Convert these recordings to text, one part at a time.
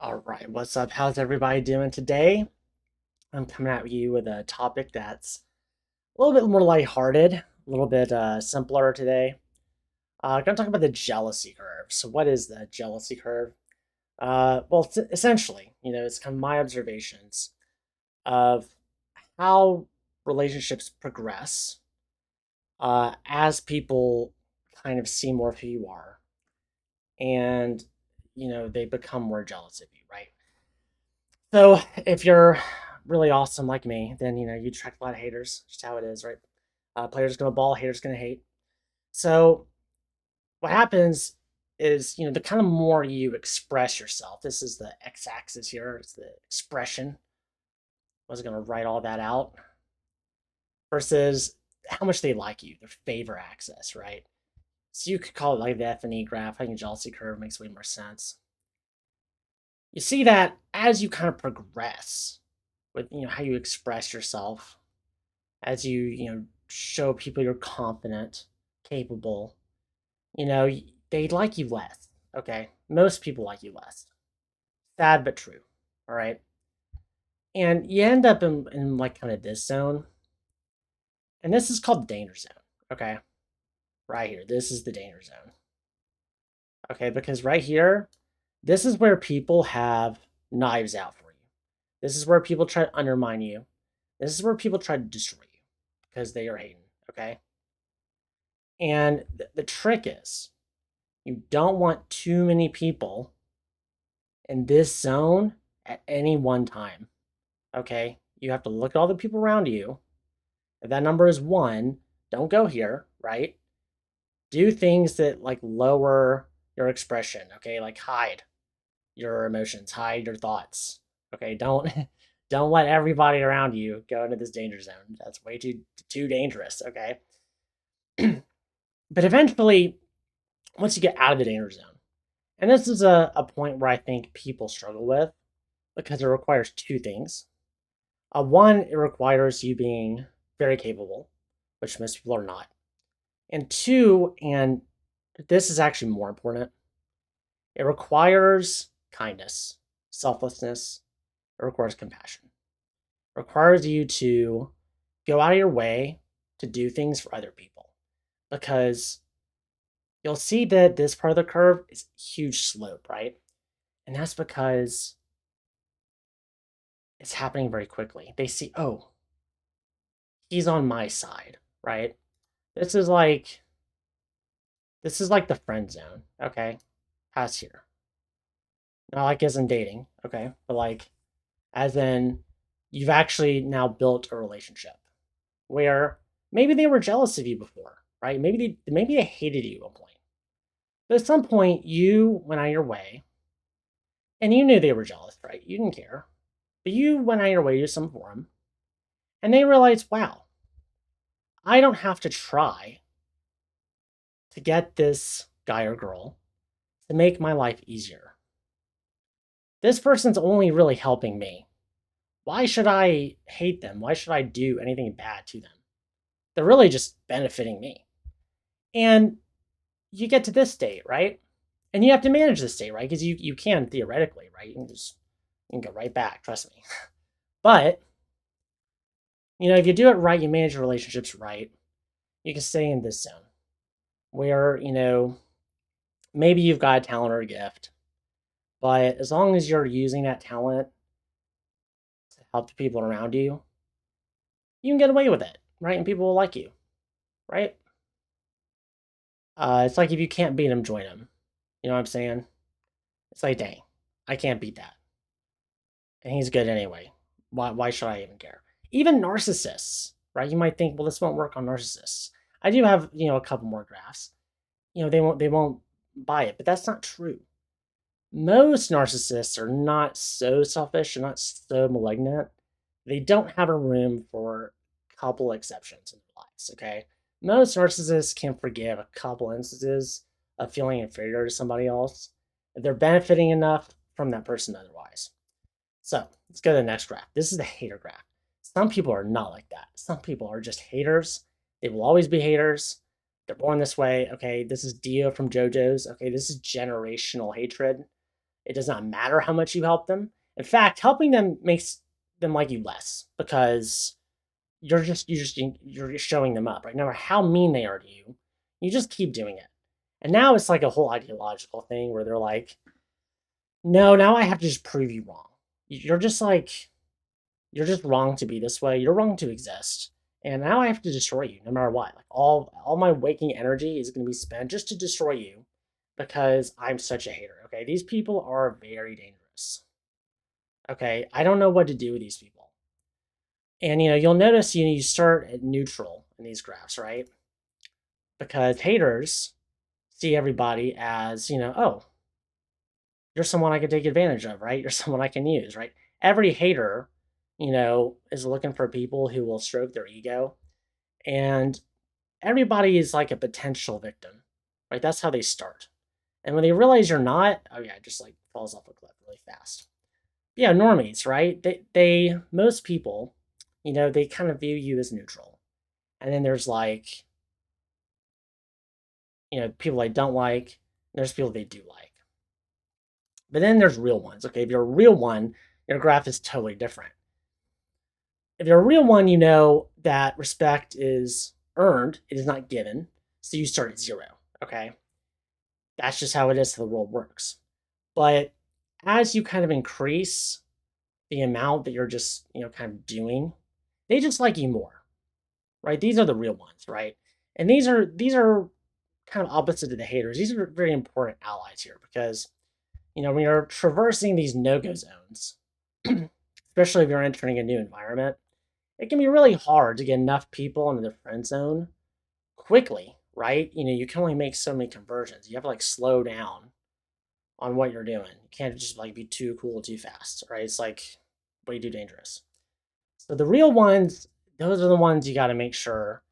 All right, what's up? How's everybody doing today? I'm coming at you with a topic that's a little bit more lighthearted, a little bit simpler today. I'm going to talk about the jealousy curve. So, what is the jealousy curve? Essentially, it's kind of my observations of how relationships progress as people kind of see more of who you are, and they become more jealous of you, right? So if you're really awesome like me, then you attract a lot of haters. Just how it is, right? Players gonna ball, haters gonna hate. So what happens is, the kind of more you express yourself. This is the x-axis here. It's the expression. I was gonna write all that out versus how much they like you, their favor axis, right? So you could call it like the F&E graph. I think jealousy curve makes way more sense. You see that as you kind of progress with how you express yourself, as you show people you're confident, capable, they like you less. Okay, most people like you less. Sad but true. All right, and you end up in like kind of this zone, and this is called the danger zone. Okay, right here, this is the danger zone. Okay, because right here, this is where people have knives out for you. This is where people try to undermine you. This is where people try to destroy you because they are hating. Okay, and the trick is you don't want too many people in this zone at any one time. Okay? You have to look at all the people around you. If that number is one, don't go here, right? Do things that like lower your expression, okay? Like hide your emotions, hide your thoughts. Okay, don't don't let everybody around you go into this danger zone. That's way too dangerous, okay? But eventually, once you get out of the danger zone, and this is a point where I think people struggle with because it requires two things. One, it requires you being very capable, which most people are not. And two, and this is actually more important, it requires kindness, selflessness, it requires compassion. It requires you to go out of your way to do things for other people because you'll see that this part of the curve is a huge slope, right? And that's because it's happening very quickly. They see, oh, he's on my side, right? This is like this is like the friend zone, okay? Past here. Not like as in dating, okay? But like as in you've actually now built a relationship where maybe they were jealous of you before, right? Maybe they hated you at one point. But at some point you went out of your way and you knew they were jealous, right? You didn't care. But you went out of your way to do something for them and they realized, wow, I don't have to try to get this guy or girl to make my life easier. This person's only really helping me. Why should I hate them? Why should I do anything bad to them? They're really just benefiting me. And you get to this state, right? And you have to manage this state, right? Because you can theoretically, right? You can go right back, trust me. But if you do it right, you manage your relationships right, you can stay in this zone where, maybe you've got a talent or a gift, but as long as you're using that talent to help the people around you, you can get away with it, right? And people will like you, right? It's like if you can't beat them, join them. You know what I'm saying? It's like, dang, I can't beat that, and he's good anyway. Why should I even care? Even narcissists, right? You might think, well, this won't work on narcissists. I do have a couple more graphs. They won't buy it, but that's not true. Most narcissists are not so selfish, or not so malignant. They don't have a room for a couple exceptions in their lives, okay? Most narcissists can forgive a couple instances of feeling inferior to somebody else if they're benefiting enough from that person otherwise. So let's go to the next graph. This is the hater graph. Some people are not like that. Some people are just haters. They will always be haters. They're born this way. Okay, this is Dio from JoJo's. Okay, this is generational hatred. It does not matter how much you help them. In fact, helping them makes them like you less because you're showing them up, right? No matter how mean they are to you, you just keep doing it. And now it's like a whole ideological thing where they're like, no, now I have to just prove you wrong. You're just like, you're just wrong to be this way. You're wrong to exist. And now I have to destroy you no matter what. Like all my waking energy is going to be spent just to destroy you because I'm such a hater. Okay. These people are very dangerous. Okay. I don't know what to do with these people. And you'll notice you start at neutral in these graphs, right? Because haters see everybody as, oh, you're someone I can take advantage of, right? You're someone I can use, right? Every hater, is looking for people who will stroke their ego. And everybody is like a potential victim, right? That's how they start. And when they realize you're not, oh yeah, it just like falls off a cliff really fast. Yeah, normies, right? They most people, they kind of view you as neutral. And then there's like, people I don't like, there's people they do like. But then there's real ones. Okay, if you're a real one, your graph is totally different. If you're a real one, you know that respect is earned, it is not given. So you start at 0. Okay, that's just how it is. How the world works. But as you kind of increase the amount that you're just kind of doing, they just like you more, right? These are the real ones, right? And these are kind of opposite to the haters. These are very important allies here because when you're traversing these no-go zones, especially if you're entering a new environment, it can be really hard to get enough people into the friend zone quickly, right? You can only make so many conversions. You have to like slow down on what you're doing. You can't just like be too cool too fast, right? It's like way too dangerous. So the real ones, those are the ones you got to make sure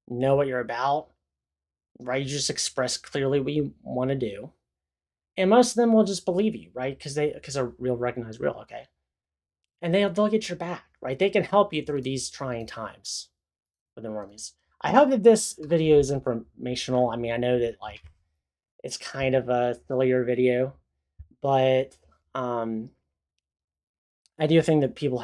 know what you're about, right? You just express clearly what you want to do. And most of them will just believe you, right? Because they're real, recognize real, okay? And they'll get your back, right? They can help you through these trying times with the normies. I hope that this video is informational. I mean, I know that like it's kind of a sillier video, but I do think that people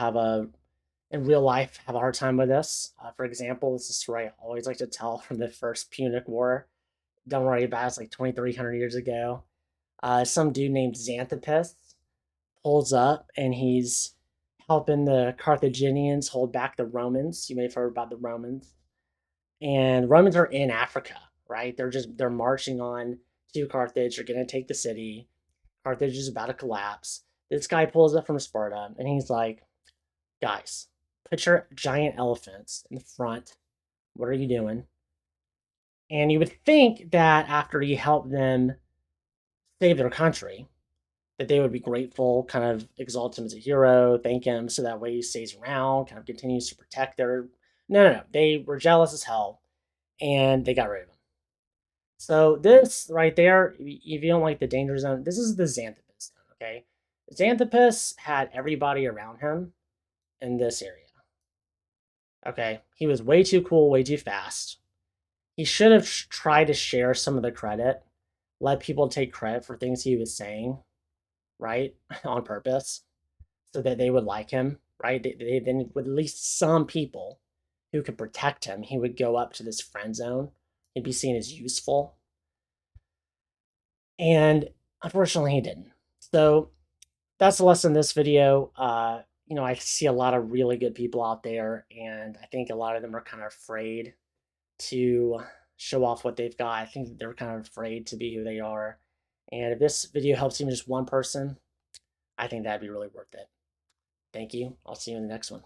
in real life have a hard time with this. For example, this is a story I always like to tell from the first Punic War. Don't worry about it, it's like 2,300 years ago. Some dude named Xanthippus pulls up and he's helping the Carthaginians hold back the Romans. You may have heard about the Romans. And Romans are in Africa, right? They're marching on to Carthage. They're gonna take the city. Carthage is about to collapse. This guy pulls up from Sparta and he's like, guys, picture giant elephants in the front. What are you doing? And you would think that after you help them save their country, that they would be grateful, kind of exalt him as a hero, thank him, so that way he stays around, kind of continues to protect their. No. They were jealous as hell, and they got rid of him. So this right there, if you don't like the danger zone, this is the Xanthippus zone, okay? Xanthippus had everybody around him in this area. Okay, he was way too cool, way too fast. He should have tried to share some of the credit, let people take credit for things he was saying, right, on purpose, so that they would like him, right? Then with at least some people who could protect him, he would go up to this friend zone. He'd be seen as useful. And unfortunately, he didn't. So that's the lesson in this video. I see a lot of really good people out there, and I think a lot of them are kind of afraid to show off what they've got. I think they're kind of afraid to be who they are. And if this video helps even just one person, I think that'd be really worth it. Thank you. I'll see you in the next one.